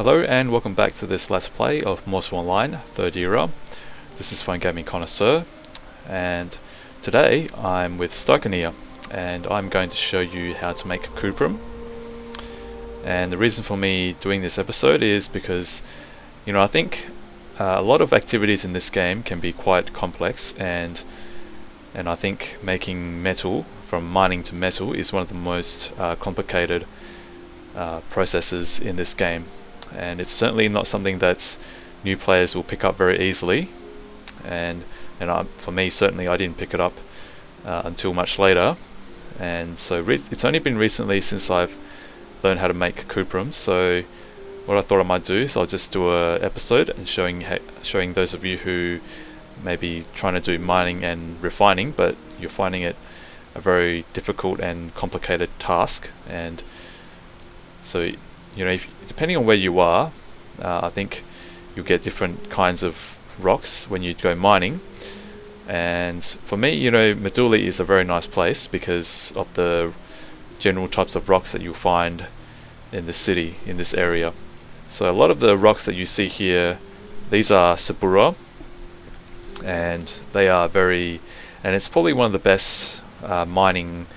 Hello and welcome back to this Let's Play of Morsel Online, 3rd era. This is Phone Gaming Connoisseur, and today I'm with Stykinir, and I'm going to show you how to make Cuprum. And the reason for me doing this episode is because, I think a lot of activities in this game can be quite complex, and I think making metal, from mining to metal, is one of the most complicated processes in this game. And it's certainly not something that new players will pick up very easily, and for me, certainly I didn't pick it up until much later. And so it's only been recently since I've learned how to make Cuprum. So what I thought I might do is I'll just do a episode and showing those of you who may be trying to do mining and refining, but you're finding it a very difficult and complicated task. And so depending on where you are, I think you'll get different kinds of rocks when you go mining. And for me, Meduli is a very nice place because of the general types of rocks that you'll find in the city, in this area. So a lot of the rocks that you see here, these are Saburra, and they are and it's probably one of the best mining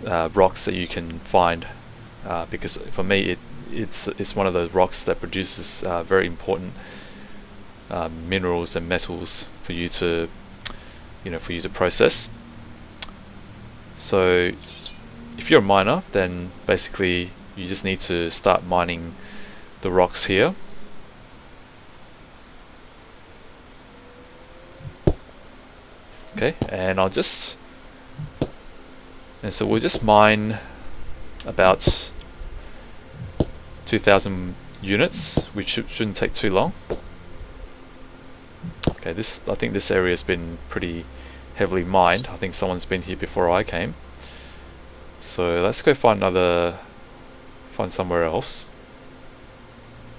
rocks that you can find, because for me it's one of the rocks that produces very important minerals and metals for you to process. So if you're a miner, then basically you just need to start mining the rocks here. Okay, and so we'll just mine about 2,000 units, which shouldn't take too long. Okay, I think this area has been pretty heavily mined. I think someone's been here before I came. So let's go find somewhere else,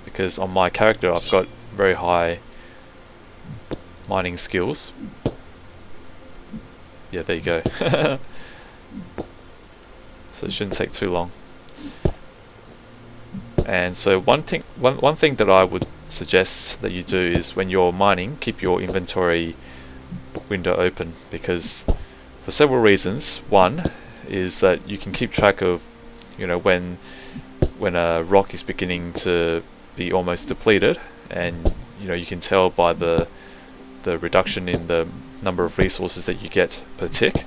because on my character I've got very high mining skills. Yeah, there you go. So it shouldn't take too long. And so one thing that I would suggest that you do is, when you're mining, keep your inventory window open, because for several reasons. One is that you can keep track of when a rock is beginning to be almost depleted, and you can tell by the reduction in the number of resources that you get per tick,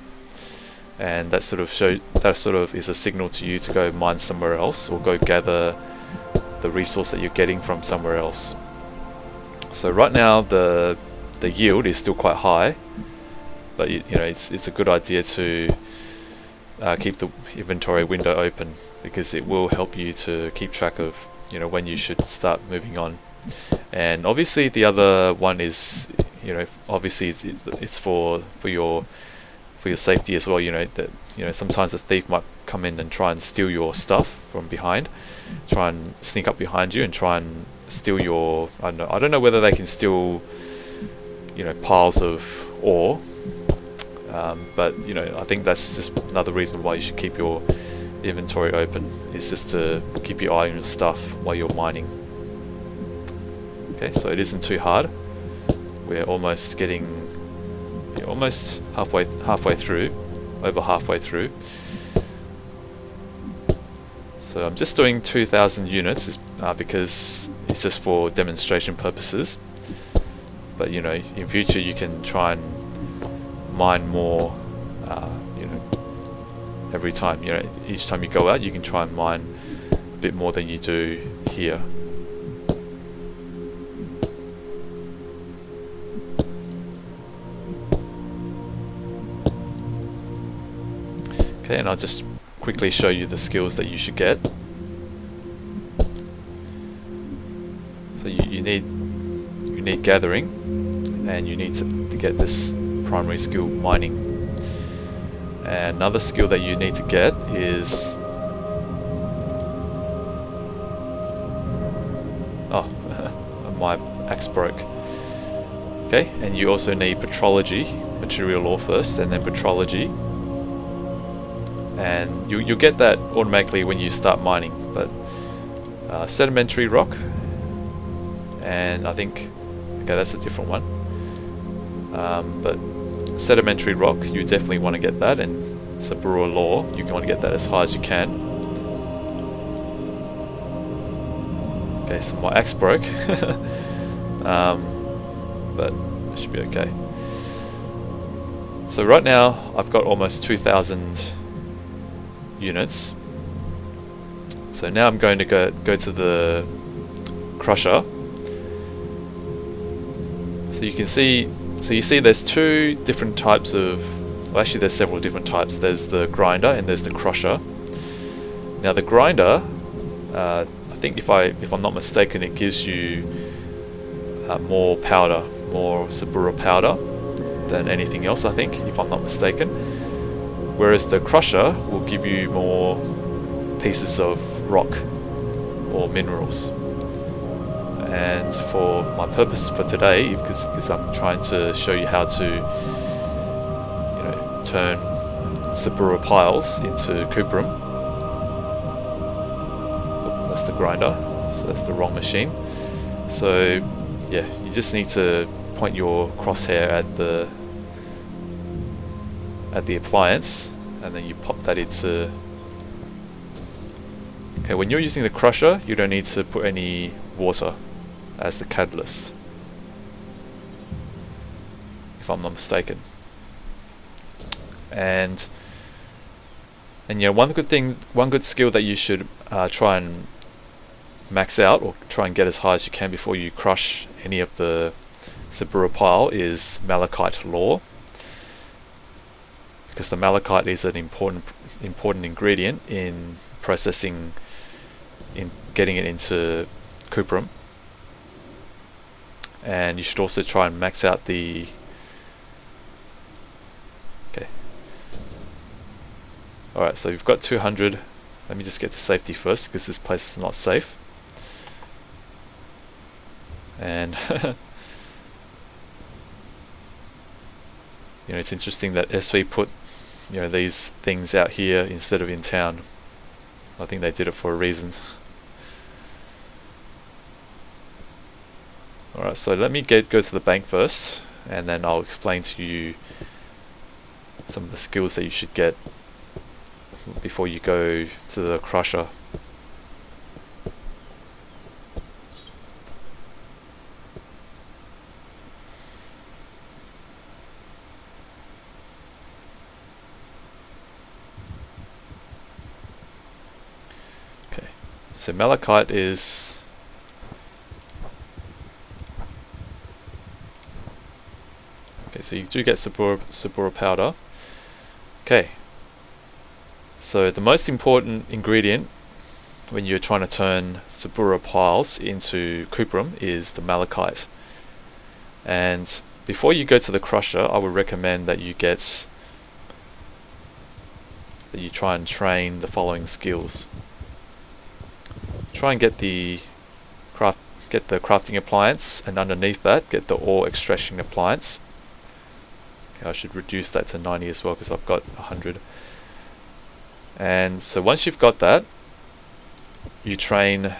and that sort of is a signal to you to go mine somewhere else or go gather the resource that you're getting from somewhere else. So right now the yield is still quite high, but it's a good idea to keep the inventory window open, because it will help you to keep track of when you should start moving on. And obviously the other one is obviously it's for your safety as well. That sometimes a thief might come in and try and steal your stuff from behind, try and sneak up behind you and try and steal your I don't know whether they can steal piles of ore, but I think that's just another reason why you should keep your inventory open, is just to keep your eye on your stuff while you're mining. Okay, so it isn't too hard. We're almost halfway through, over halfway through. So I'm just doing 2,000 units because it's just for demonstration purposes. But in future you can try and mine more. Every time, each time you go out, you can try and mine a bit more than you do here. Okay, and I'll just quickly show you the skills that you should get. So you need gathering, and you need to get this primary skill, mining. And another skill that you need to get is my axe broke. Okay, and you also need petrology, material ore first, and then petrology. And you'll get that automatically when you start mining. But sedimentary rock, and I think, okay, that's a different one. But sedimentary rock, you definitely want to get that, and Saburra law, you want to get that as high as you can. Okay, so my axe broke, but it should be okay. So right now I've got almost 2,000 units. So now I'm going to go to the crusher. So you can see, you see there's two different types of, well, actually there's several different types. There's the grinder and there's the crusher. Now the grinder, I think if I'm not mistaken, it gives you more powder, more Saburra powder than anything else, I think, if I'm not mistaken. Whereas the crusher will give you more pieces of rock or minerals. And for my purpose for today, because I'm trying to show you how to, you know, turn Saburra piles into Cuprum. That's the grinder, so that's the wrong machine. So yeah, you just need to point your crosshair at the appliance, and then you pop that into. Okay, when you're using the crusher, you don't need to put any water as the catalyst, if I'm not mistaken. And you know, one good skill that you should try and max out, or try and get as high as you can before you crush any of the Saburra pile, is Malachite lore, because the malachite is an important ingredient in processing, in getting it into Cuprum. And you should also try and max out the. Okay. Alright, so you've got 200. Let me just get to safety first, because this place is not safe. And you know, it's interesting that SV put, you know, these things out here instead of in town. I think they did it for a reason. Alright, so let me go to the bank first, and then I'll explain to you some of the skills that you should get before you go to the crusher. Okay, so malachite is. Okay, so you do get Saburra powder. Okay, so the most important ingredient when you're trying to turn Saburra piles into Cuprum is the malachite. And before you go to the crusher, I would recommend that you try and train the following skills. Try and get the crafting appliance, and underneath that get the ore extraction appliance. I should reduce that to 90 as well, because I've got 100. And so once you've got that, you train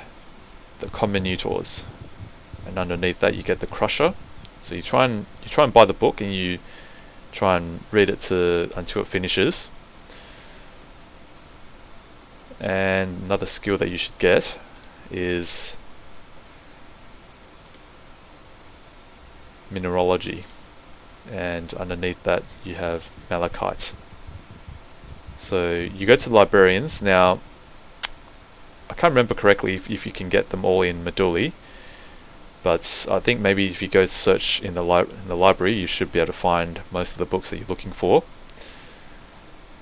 the combinators, and underneath that you get the crusher. So you try and buy the book, and you try and read it until it finishes. And another skill that you should get is mineralogy. And underneath that you have malachite. So you go to the librarians. Now I can't remember correctly if you can get them all in Meduli, but I think maybe if you go to search in the library, you should be able to find most of the books that you're looking for.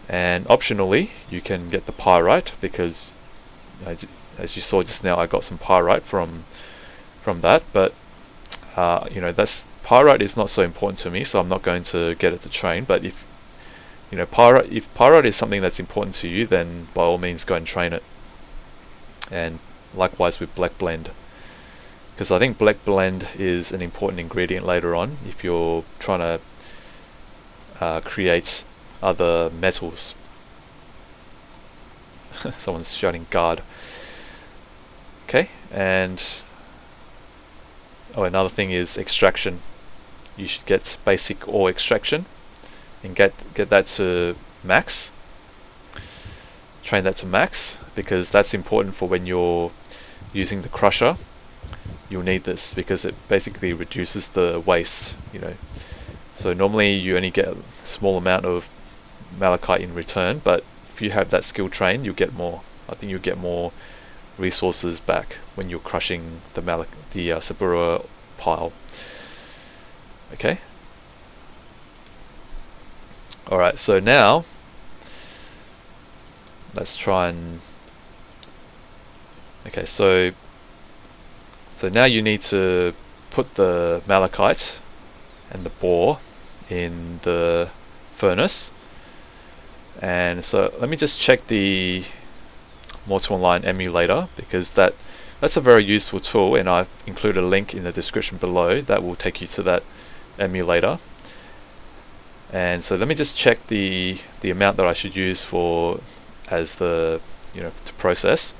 And optionally you can get the pyrite, because as you saw just now, I got some pyrite from that, but you know, pyrite is not so important to me, so I'm not going to get it to train. But if pyrite is something that's important to you, then by all means go and train it. And likewise with black blend, because I think black blend is an important ingredient later on if you're trying to create other metals. Someone's shouting guard. Okay, and Oh, another thing is extraction. You should get basic ore extraction and get that to max. Train that to max, because that's important for when you're using the crusher. You'll need this because it basically reduces the waste, So normally you only get a small amount of malachite in return, but if you have that skill trained, you'll get more. I think you'll get more resources back when you're crushing the Saburra pile. Okay. Alright, so now let's try and... Okay, so now you need to put the malachite and the bore in the furnace. And so let me just check the Mortal Online emulator, because that's a very useful tool, and I've included a link in the description below that will take you to that emulator. And so let me just check the amount that I should use for as the to process,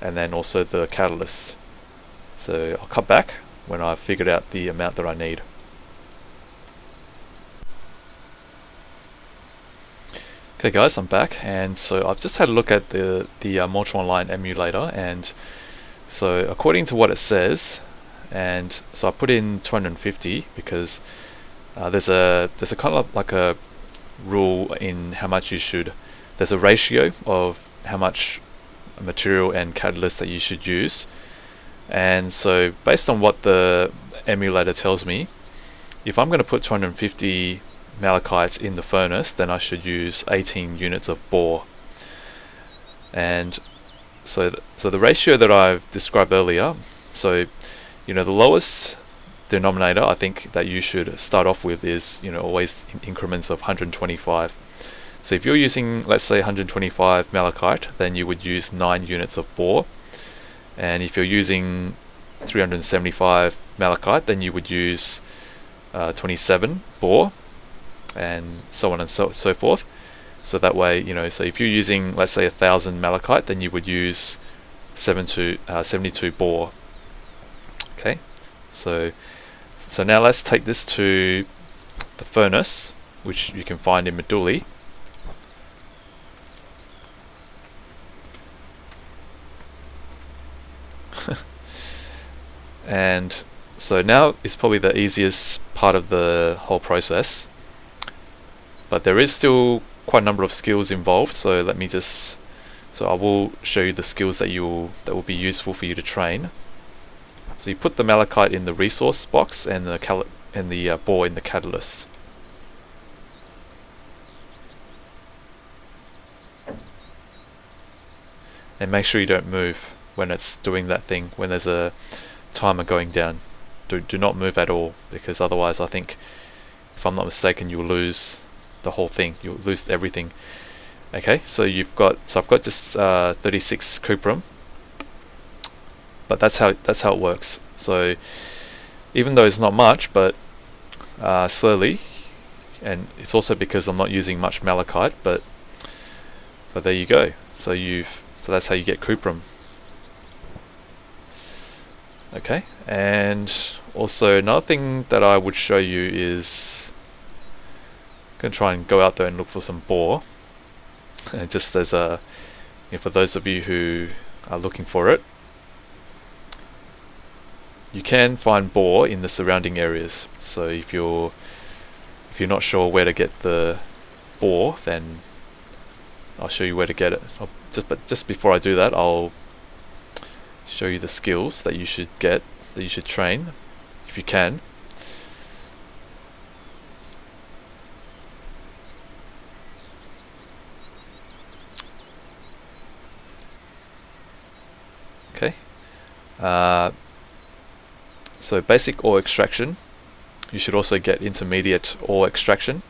and then also the catalyst. So I'll come back when I've figured out the amount that I need. Okay guys, I'm back, and so I've just had a look at the Mortal Online emulator, and so according to what it says, and so I put in 250 because there's a kind of like a rule in how much you should. There's a ratio of how much material and catalyst that you should use, and so based on what the emulator tells me, if I'm going to put 250 malachite in the furnace, then I should use 18 units of bore. And so the ratio that I've described earlier, so the lowest denominator I think that you should start off with is always in increments of 125. So if you're using, let's say, 125 malachite, then you would use 9 units of bore. And if you're using 375 malachite, then you would use 27 bore, and so on and so forth. So that way, so if you're using, let's say, 1,000 malachite, then you would use 72 bore. Okay, so now let's take this to the furnace, which you can find in Meduli. And so now is probably the easiest part of the whole process, but there is still quite a number of skills involved. So let me just, so I will show you the skills that will be useful for you to train. So you put the malachite in the resource box and the bore in the catalyst. And make sure you don't move when it's doing that thing, when there's a timer going down. Do not move at all, because otherwise I think, if I'm not mistaken, you'll lose the whole thing. You'll lose everything. Okay, so I've got just 36 Cuprum, but that's how it works. So even though it's not much, but slowly, and it's also because I'm not using much malachite, but there you go. So that's how you get Cuprum. Okay, and also another thing that I would show you is, I'm going to try and go out there and look for some bore. And just as for those of you who are looking for it, you can find bore in the surrounding areas. So if you're not sure where to get the bore, then I'll show you where to get it. But just before I do that, I'll show you the skills that you should get, that you should train, if you can. Okay. So basic ore extraction. You should also get intermediate ore extraction,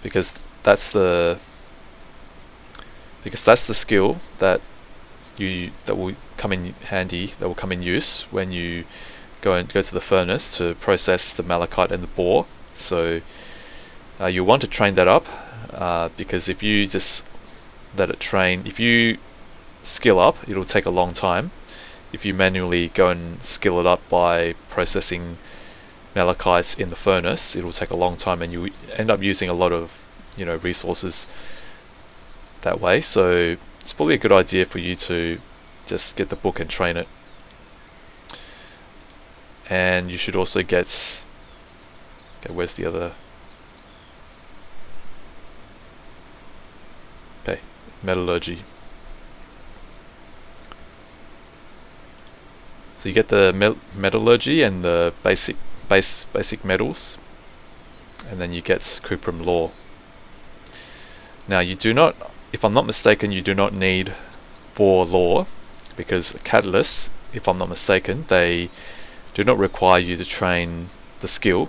because that's the skill that will come in handy, that will come in use when you go to the furnace to process the malachite and the bore. So you want to train that up, because if you just let it train, if you skill up, it'll take a long time, if you manually go and skill it up by processing malachites in the furnace, it'll take a long time, and you end up using a lot of resources that way. So it's probably a good idea for you to just get the book and train it. And you should also get, okay, where's the other? Okay, metallurgy. So you get the metallurgy and the basic metals, and then you get Cuprum lore. Now you do not, if I'm not mistaken, you do not need bore lore, because catalysts, if I'm not mistaken, they do not require you to train the skill,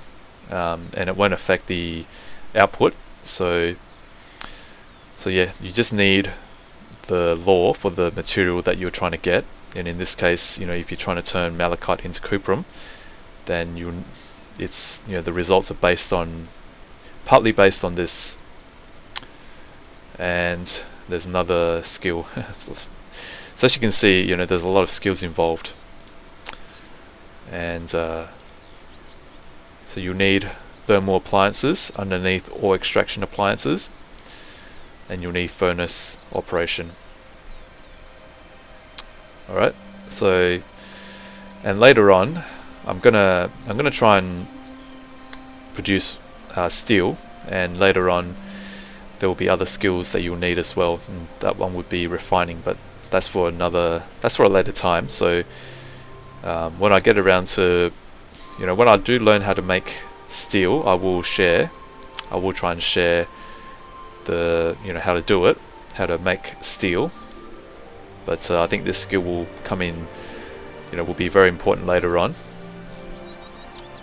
and it won't affect the output. So yeah, you just need the lore for the material that you're trying to get. And in this case, if you're trying to turn malachite into Cuprum, then the results are partly based on this. And there's another skill. So as you can see, there's a lot of skills involved. And so you'll need thermal appliances underneath ore extraction appliances, and you'll need furnace operation. Alright, so, and later on I'm gonna try and produce steel, and later on there will be other skills that you'll need as well, and that one would be refining, but that's for a later time. So when I get around to, when I do learn how to make steel, I will try and share the, how to do it, how to make steel. But I think this skill will come in, will be very important later on.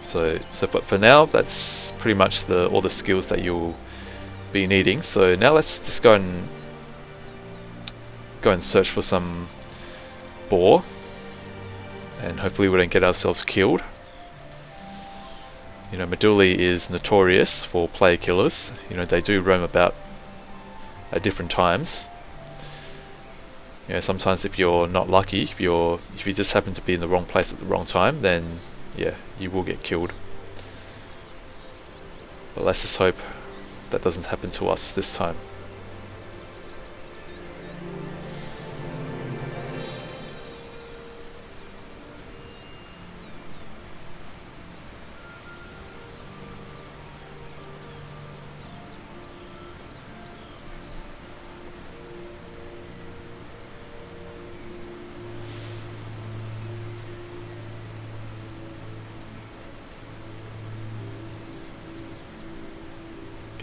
So for now, that's pretty much all the skills that you'll be needing. So now let's just go and search for some boar, and hopefully we don't get ourselves killed. Meduli is notorious for player killers. They do roam about at different times. Sometimes if you're not lucky, if you just happen to be in the wrong place at the wrong time, then yeah, you will get killed. But let's just hope that doesn't happen to us this time.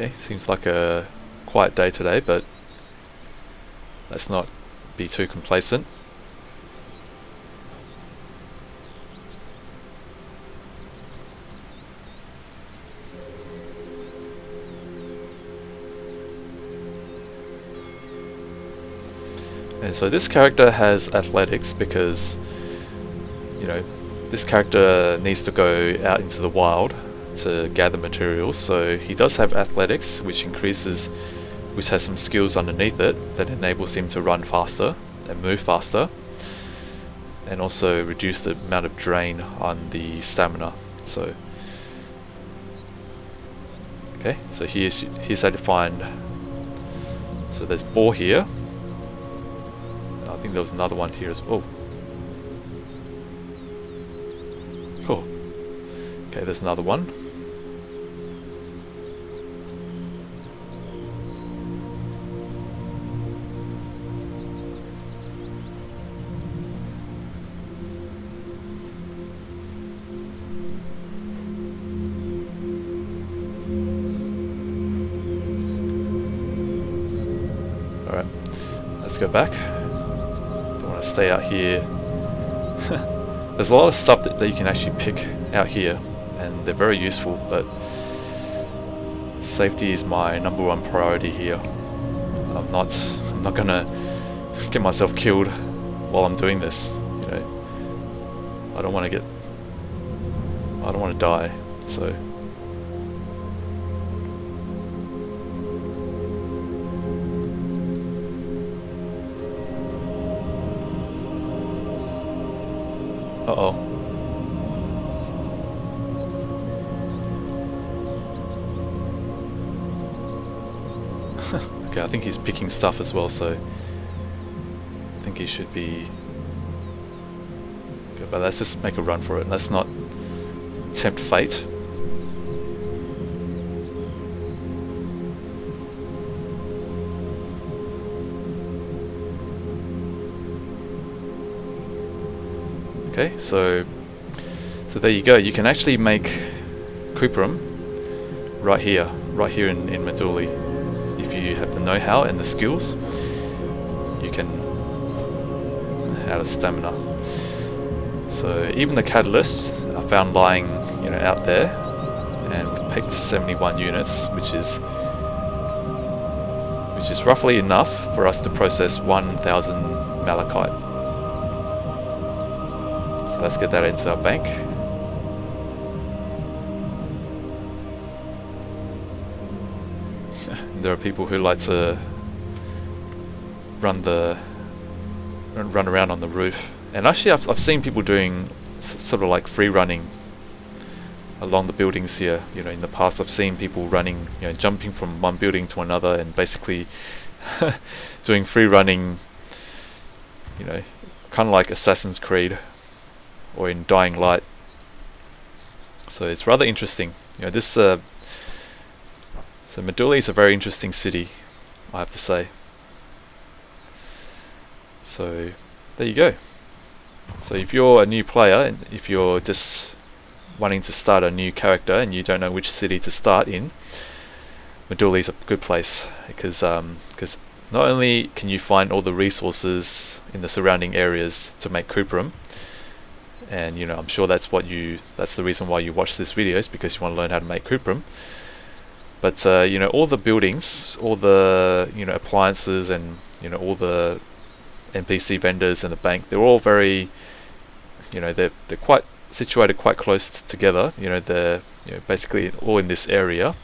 Okay, seems like a quiet day today, but let's not be too complacent. And so this character has athletics because, this character needs to go out into the wild to gather materials, so he does have athletics, which has some skills underneath it that enables him to run faster and move faster, and also reduce the amount of drain on the stamina. So okay, so here's how to find. So there's boar here. I think there was another one here as well. Oh, okay, there's another one. Alright, let's go back. Don't want to stay out here. There's a lot of stuff that you can actually pick out here, and they're very useful, but safety is my number one priority here. I'm not gonna get myself killed while I'm doing this. I don't want to die. So Uh-oh. Okay, I think he's picking stuff as well, so I think he should be good. But let's just make a run for it. Let's not tempt fate. Okay, so there you go. You can actually make Cuprum right here in Meduli. If you have the know-how and the skills, you can add a stamina. So even the catalysts I found lying, out there, and picked 71 units, which is roughly enough for us to process 1,000 malachite. So let's get that into our bank. There are people who like to run around on the roof, and actually I've seen people doing sort of like free running along the buildings here. In the past I've seen people running, jumping from one building to another, and basically doing free running, kind of like Assassin's Creed or in Dying Light. So it's rather interesting. So Meduli is a very interesting city, I have to say. So there you go. So if you're a new player, and if you're just wanting to start a new character and you don't know which city to start in, Meduli is a good place, because not only can you find all the resources in the surrounding areas to make Cuprum, and I'm sure that's the reason why you watch this video, is because you want to learn how to make Cuprum. But all the buildings, all the appliances, and all the NPC vendors and the bank, they're all very, they're quite situated quite close together. They're basically all in this area,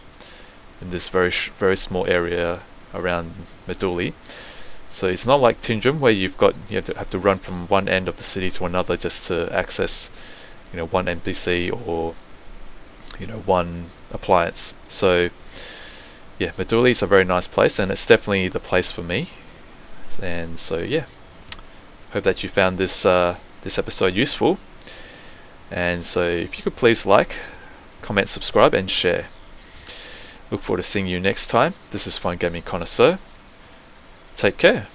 in this very small area around Meduli. So it's not like Tindrum, where you have to run from one end of the city to another just to access one NPC or one appliance. So yeah, Meduli is a very nice place, and it's definitely the place for me. And so yeah, hope that you found this episode useful. And so if you could please like, comment, subscribe, and share. Look forward to seeing you next time. This is Fine Gaming Connoisseur. Take care.